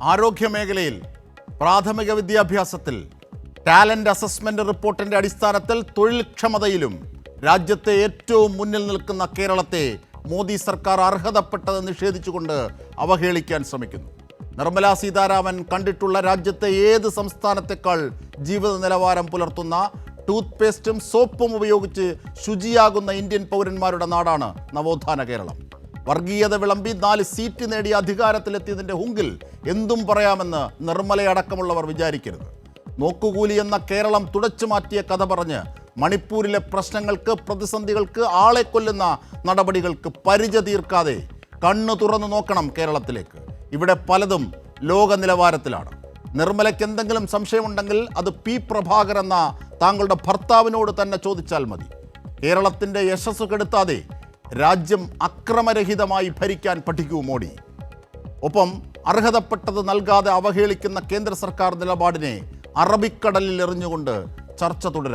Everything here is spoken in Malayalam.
ആരോഗ്യമേഖലയിൽ പ്രാഥമിക വിദ്യാഭ്യാസത്തിൽ ടാലന്റ് അസസ്മെന്റ് റിപ്പോർട്ടിന്റെ അടിസ്ഥാനത്തിൽ തൊഴിൽക്ഷമതയിലും രാജ്യത്തെ ഏറ്റവും മുന്നിൽ നിൽക്കുന്ന കേരളത്തെ മോദി സർക്കാർ അർഹതപ്പെട്ടത് നിഷേധിച്ചുകൊണ്ട് അവഹേളിക്കാൻ ശ്രമിക്കുന്നു. നിർമ്മല സീതാരാമൻ കണ്ടിട്ടുള്ള രാജ്യത്തെ ഏത് സംസ്ഥാനത്തേക്കാൾ ജീവിത നിലവാരം പുലർത്തുന്ന ടൂത്ത് പേസ്റ്റും സോപ്പും ഉപയോഗിച്ച് ശുചിയാകുന്ന ഇന്ത്യൻ പൗരന്മാരുടെ നാടാണ് നവോത്ഥാന കേരളം. വർഗീയത വിളമ്പി 4 സീറ്റ് നേടി അധികാരത്തിലെത്തിയതിൻ്റെ ഹുങ്കിൽ എന്തും പറയാമെന്ന് നിർമ്മലയടക്കമുള്ളവർ വിചാരിക്കരുത്. നോക്കുകൂലി എന്ന കേരളം തുടച്ചു മാറ്റിയ കഥ പറഞ്ഞ് മണിപ്പൂരിലെ പ്രശ്നങ്ങൾക്ക്, പ്രതിസന്ധികൾക്ക്, ആളെ കൊല്ലുന്ന നടപടികൾക്ക് പരിച തീർക്കാതെ കണ്ണു തുറന്നു നോക്കണം കേരളത്തിലേക്ക്. ഇവിടെ പലതും ലോക നിലവാരത്തിലാണ്. നിർമ്മലയ്ക്ക് എന്തെങ്കിലും സംശയമുണ്ടെങ്കിൽ അത് പി പ്രഭാകർ എന്ന താങ്കളുടെ ഭർത്താവിനോട് തന്നെ ചോദിച്ചാൽ മതി. കേരളത്തിൻ്റെ യശസ് കെടുത്താതെ രാജ്യം അക്രമരഹിതമായി ഭരിക്കാൻ പഠിക്കൂ മോഡി. ഒപ്പം അർഹതപ്പെട്ടത് നൽകാതെ അവഹേളിക്കുന്ന കേന്ദ്ര സർക്കാർ നിലപാടിനെ അറബിക്കടലിൽ എറിഞ്ഞുകൊണ്ട് ചർച്ച തുടരാം.